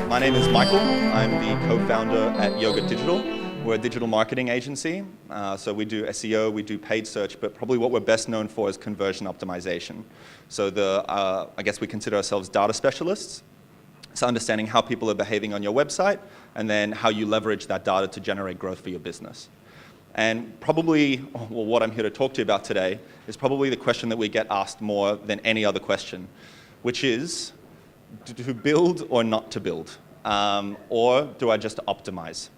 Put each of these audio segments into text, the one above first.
My name is Michael. I'm the co-founder at Yoga Digital. We're a digital marketing agency. So we do SEO, we do paid search, but probably what we're best known for is conversion optimization. So I guess we consider ourselves data specialists. So understanding how people are behaving on your website and then how you leverage that data to generate growth for your business. And probably, well, what I'm here to talk to you about today is probably the question that we get asked more than any other question, which is, to build or not to build? Or do I just optimize?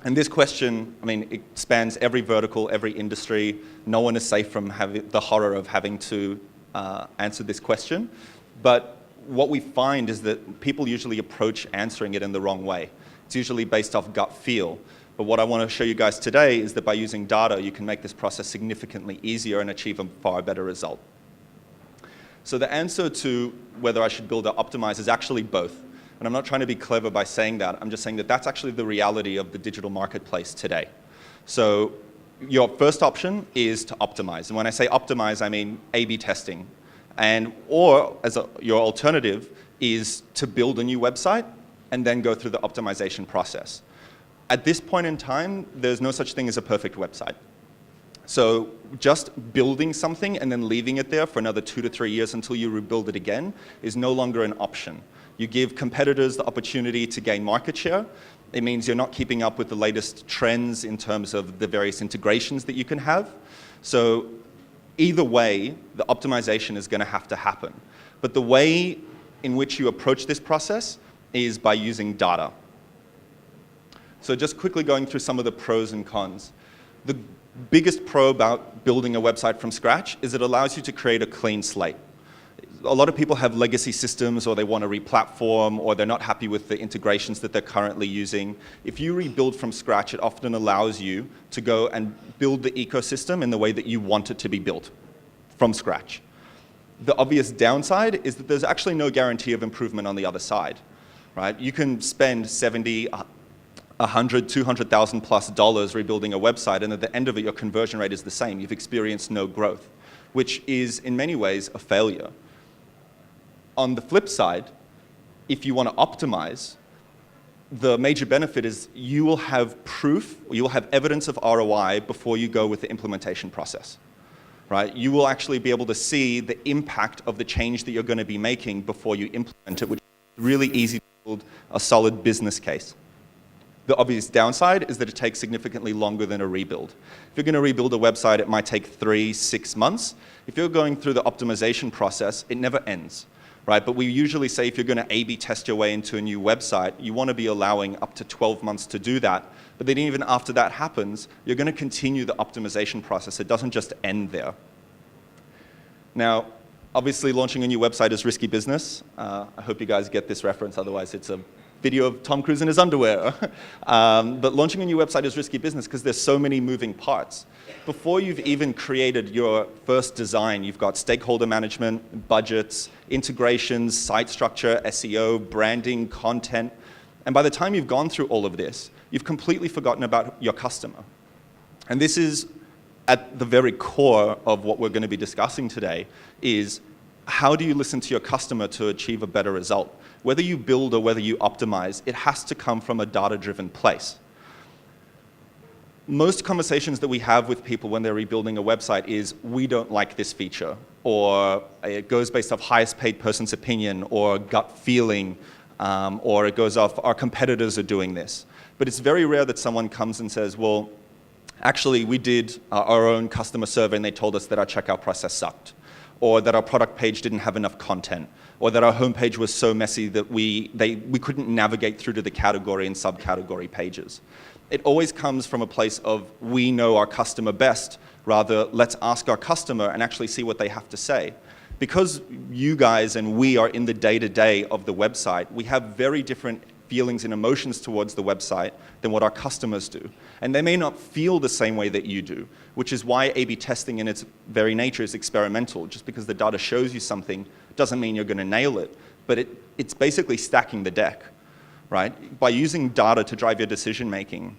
And this question, I mean, it spans every vertical, every industry. No one is safe from the horror of having to answer this question. But what we find is that people usually approach answering it in the wrong way. It's usually based off gut feel. But what I want to show you guys today is that by using data, you can make this process significantly easier and achieve a far better result. So the answer to whether I should build or optimize is actually both. And I'm not trying to be clever by saying that. I'm just saying that that's actually the reality of the digital marketplace today. So your first option is to optimize. And when I say optimize, I mean A/B testing. Or your alternative is to build a new website and then go through the optimization process. At this point in time, there's no such thing as a perfect website. So just building something and then leaving it there for another 2 to 3 years until you rebuild it again is no longer an option. You give competitors the opportunity to gain market share. It means you're not keeping up with the latest trends in terms of the various integrations that you can have. So either way, the optimization is going to have to happen. But the way in which you approach this process is by using data. So just quickly going through some of the pros and cons. The biggest pro about building a website from scratch is it allows you to create a clean slate. A lot of people have legacy systems, or they want to re-platform, or they're not happy with the integrations that they're currently using. If you rebuild from scratch, it often allows you to go and build the ecosystem in the way that you want it to be built from scratch. The obvious downside is that there's actually no guarantee of improvement on the other side, right? You can spend 70, 100, $200,000 plus rebuilding a website, and at the end of it, your conversion rate is the same. You've experienced no growth, which is in many ways a failure. On the flip side, if you want to optimize, the major benefit is you will have proof, or you will have evidence of ROI before you go with the implementation process, right? You will actually be able to see the impact of the change that you're going to be making before you implement it, which is really easy to build a solid business case. The obvious downside is that it takes significantly longer than a rebuild. If you're going to rebuild a website, it might take 3-6 months. If you're going through the optimization process, it never ends, right? But we usually say if you're going to A/B test your way into a new website, you want to be allowing up to 12 months to do that. But then even after that happens, you're going to continue the optimization process. It doesn't just end there. Now, obviously, launching a new website is risky business. I hope you guys get this reference, otherwise it's a video of Tom Cruise in his underwear. But launching a new website is risky business because there's so many moving parts. Before you've even created your first design, you've got stakeholder management, budgets, integrations, site structure, SEO, branding, content. And by the time you've gone through all of this, you've completely forgotten about your customer. And this is at the very core of what we're going to be discussing today, is how do you listen to your customer to achieve a better result? Whether you build or whether you optimize, it has to come from a data-driven place. Most conversations that we have with people when they're rebuilding a website is, we don't like this feature, or it goes based off highest paid person's opinion, or gut feeling, or it goes off, our competitors are doing this. But it's very rare that someone comes and says, well, actually, we did our own customer survey and they told us that our checkout process sucked, or that our product page didn't have enough content, or that our homepage was so messy that we couldn't navigate through to the category and subcategory pages. It always comes from a place of, we know our customer best, rather, let's ask our customer and actually see what they have to say. Because you guys and we are in the day-to-day of the website, we have very different feelings and emotions towards the website than what our customers do. And they may not feel the same way that you do, which is why A/B testing in its very nature is experimental. Just because the data shows you something doesn't mean you're going to nail it, but it's basically stacking the deck, right? By using data to drive your decision making,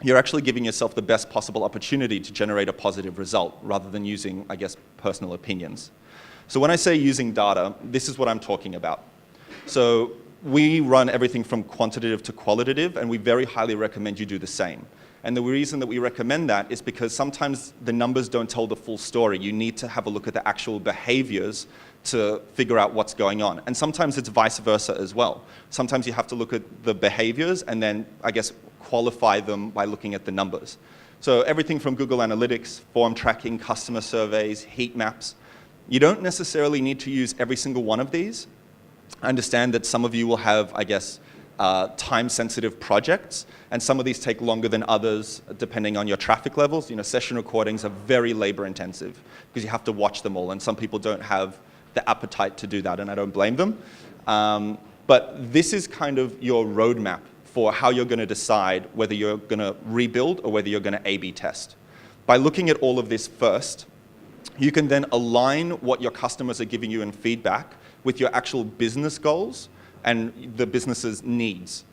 you're actually giving yourself the best possible opportunity to generate a positive result rather than using, I guess, personal opinions. So when I say using data, this is what I'm talking about. So we run everything from quantitative to qualitative, and we very highly recommend you do the same. And the reason that we recommend that is because sometimes the numbers don't tell the full story. You need to have a look at the actual behaviors to figure out what's going on. And sometimes it's vice versa as well. Sometimes you have to look at the behaviors and then, I guess, qualify them by looking at the numbers. So everything from Google Analytics, form tracking, customer surveys, heat maps. You don't necessarily need to use every single one of these. I understand that some of you will have, I guess, time-sensitive projects, and some of these take longer than others depending on your traffic levels. You know, session recordings are very labor-intensive because you have to watch them all, and some people don't have the appetite to do that, and I don't blame them. But this is kind of your roadmap for how you're going to decide whether you're going to rebuild or whether you're going to A/B test. By looking at all of this first, you can then align what your customers are giving you in feedback with your actual business goals and the business's needs.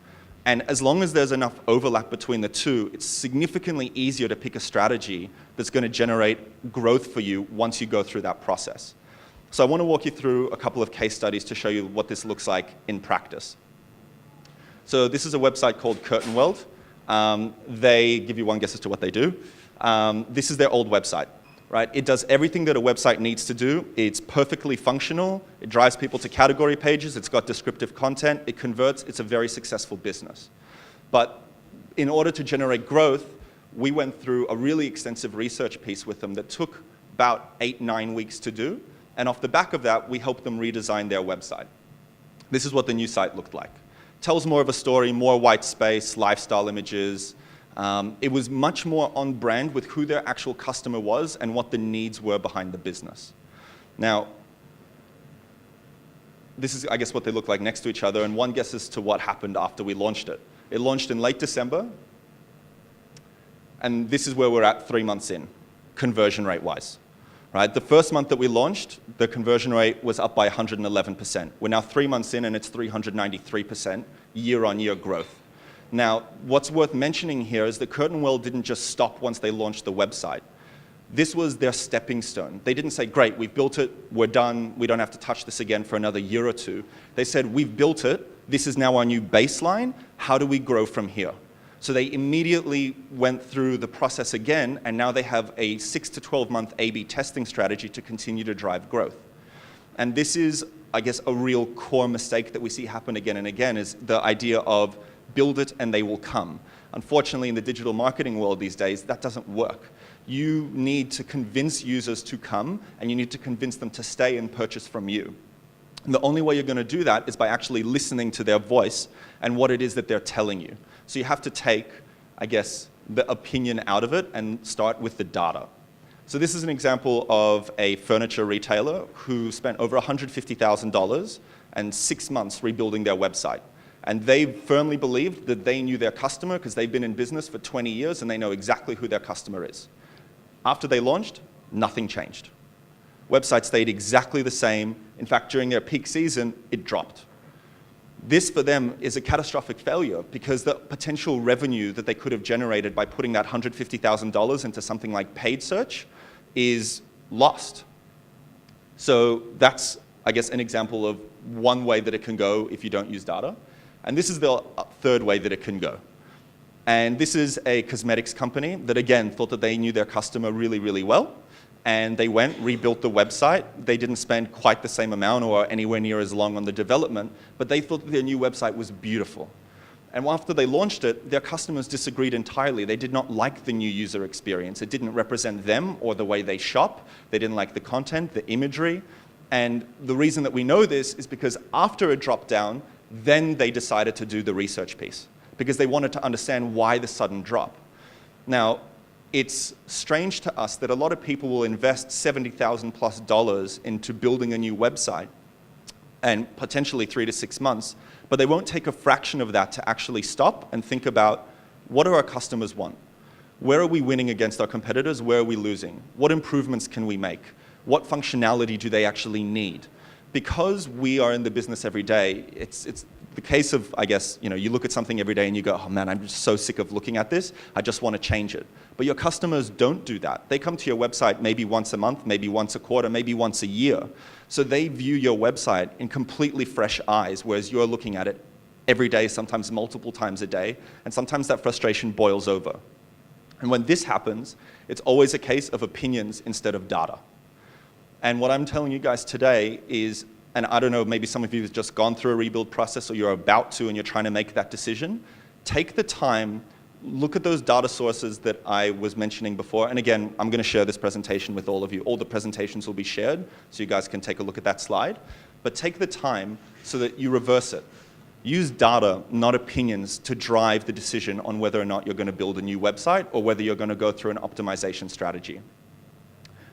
And as long as there's enough overlap between the two, it's significantly easier to pick a strategy that's going to generate growth for you once you go through that process. So I want to walk you through a couple of case studies to show you what this looks like in practice. So this is a website called Curtain World. They give you one guess as to what they do. This is their old website. Right? It does everything that a website needs to do. It's perfectly functional. It drives people to category pages. It's got descriptive content. It converts. It's a very successful business. But in order to generate growth, we went through a really extensive research piece with them that took about 8-9 weeks to do. And off the back of that, we helped them redesign their website. This is what the new site looked like. Tells more of a story, more white space, lifestyle images. It was much more on brand with who their actual customer was and what the needs were behind the business. Now, this is, I guess, what they look like next to each other, and one guess as to what happened after we launched it. It launched in late December, and this is where we're at 3 months in, conversion rate-wise. Right? The first month that we launched, the conversion rate was up by 111%. We're now 3 months in, and it's 393% year-on-year growth. Now, what's worth mentioning here is that Curtain World didn't just stop once they launched the website. This was their stepping stone. They didn't say, great, we've built it, we're done, we don't have to touch this again for another year or two. They said, we've built it, this is now our new baseline, how do we grow from here? So they immediately went through the process again, and now they have a 6 to 12 month A/B testing strategy to continue to drive growth. And this is, I guess, a real core mistake that we see happen again and again, is the idea of build it and they will come. Unfortunately, in the digital marketing world these days, that doesn't work. You need to convince users to come, and you need to convince them to stay and purchase from you. And the only way you're going to do that is by actually listening to their voice and what it is that they're telling you. So you have to take, I guess, the opinion out of it and start with the data. So this is an example of a furniture retailer who spent over $150,000 and 6 months rebuilding their website. And they firmly believed that they knew their customer because they've been in business for 20 years and they know exactly who their customer is. After they launched, nothing changed. Website stayed exactly the same. In fact, during their peak season, it dropped. This for them is a catastrophic failure because the potential revenue that they could have generated by putting that $150,000 into something like paid search is lost. So that's, I guess, an example of one way that it can go if you don't use data. And this is the third way that it can go. And this is a cosmetics company that, again, thought that they knew their customer really, really well. And they went, rebuilt the website. They didn't spend quite the same amount or anywhere near as long on the development, but they thought that their new website was beautiful. And after they launched it, their customers disagreed entirely. They did not like the new user experience. It didn't represent them or the way they shop. They didn't like the content, the imagery. And the reason that we know this is because after it dropped down, then they decided to do the research piece because they wanted to understand why the sudden drop. Now, it's strange to us that a lot of people will invest $70,000+ into building a new website and potentially 3 to 6 months, but they won't take a fraction of that to actually stop and think about what do our customers want? Where are we winning against our competitors? Where are we losing? What improvements can we make? What functionality do they actually need? Because we are in the business every day, it's the case of, I guess, you look at something every day and you go, oh man, I'm just so sick of looking at this, I just want to change it. But your customers don't do that. They come to your website maybe once a month, maybe once a quarter, maybe once a year. So they view your website in completely fresh eyes, whereas you're looking at it every day, sometimes multiple times a day, and sometimes that frustration boils over. And when this happens, it's always a case of opinions instead of data. And what I'm telling you guys today is, and I don't know, maybe some of you have just gone through a rebuild process or you're about to and you're trying to make that decision, take the time, look at those data sources that I was mentioning before. And again, I'm going to share this presentation with all of you. All the presentations will be shared, so you guys can take a look at that slide. But take the time so that you reverse it. Use data, not opinions, to drive the decision on whether or not you're going to build a new website or whether you're going to go through an optimization strategy.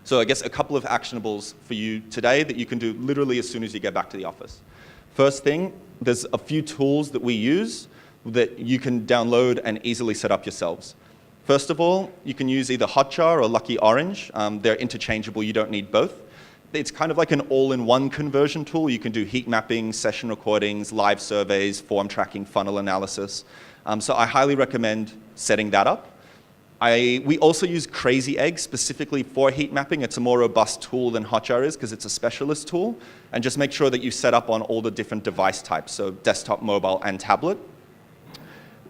So I guess a couple of actionables for you today that you can do literally as soon as you get back to the office. First thing, there's a few tools that we use that you can download and easily set up yourselves. First of all, you can use either Hotjar or Lucky Orange. They're interchangeable, you don't need both. It's kind of like an all-in-one conversion tool. You can do heat mapping, session recordings, live surveys, form tracking, funnel analysis. So I highly recommend setting that up. We also use Crazy Egg specifically for heat mapping. It's a more robust tool than Hotjar is because it's a specialist tool. And just make sure that you set up on all the different device types, so desktop, mobile, and tablet.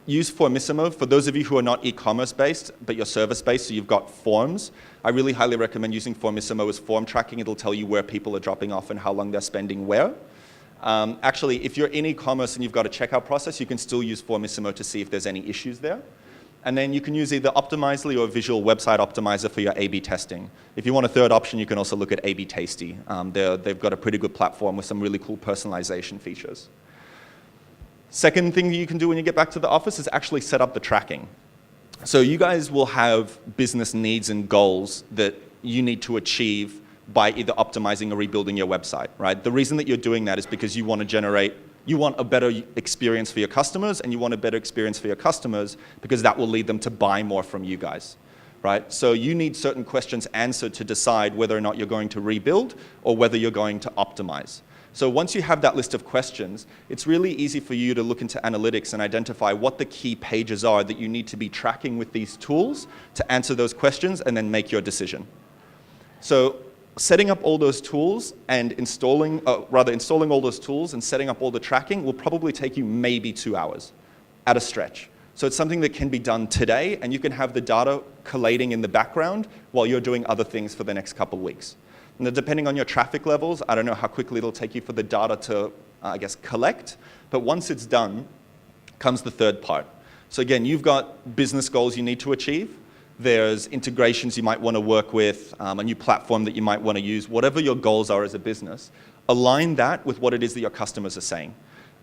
Use Formissimo. For those of you who are not e-commerce based, but you're service based, so you've got forms, I really highly recommend using Formissimo as form tracking. It'll tell you where people are dropping off and how long they're spending where. Actually, if you're in e-commerce and you've got a checkout process, you can still use Formissimo to see if there's any issues there. And then you can use either Optimisely or Visual Website Optimizer for your A/B testing. If you want a third option, you can also look at A/B Tasty. They've got a pretty good platform with some really cool personalization features. Second thing that you can do when you get back to the office is actually set up the tracking. So you guys will have business needs and goals that you need to achieve by either optimizing or rebuilding your website, right? The reason that you're doing that is because you want a better experience for your customers, and you want a better experience for your customers because that will lead them to buy more from you guys, right? So you need certain questions answered to decide whether or not you're going to rebuild or whether you're going to optimize. So once you have that list of questions, it's really easy for you to look into analytics and identify what the key pages are that you need to be tracking with these tools to answer those questions and then make your decision. So setting up all those tools and installing all those tools and setting up all the tracking will probably take you maybe 2 hours at a stretch. So it's something that can be done today, and you can have the data collating in the background while you're doing other things for the next couple of weeks. Now, depending on your traffic levels, I don't know how quickly it'll take you for the data to, I guess, collect, but once it's done, comes the third part. So again, you've got business goals you need to achieve. There's integrations you might want to work with, a new platform that you might want to use, whatever your goals are as a business. Align that with what it is that your customers are saying.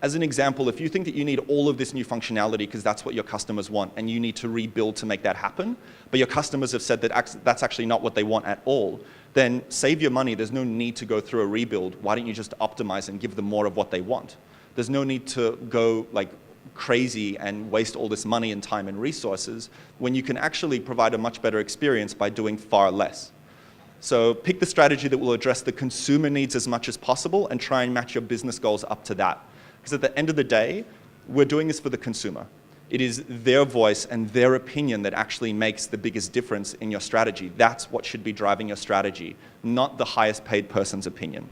As an example, if you think that you need all of this new functionality because that's what your customers want and you need to rebuild to make that happen, but your customers have said that that's actually not what they want at all, then save your money. There's no need to go through a rebuild. Why don't you just optimize and give them more of what they want? There's no need to go like crazy and waste all this money and time and resources when you can actually provide a much better experience by doing far less. So pick the strategy that will address the consumer needs as much as possible and try and match your business goals up to that. Because at the end of the day, we're doing this for the consumer. It is their voice and their opinion that actually makes the biggest difference in your strategy. That's what should be driving your strategy, not the highest paid person's opinion.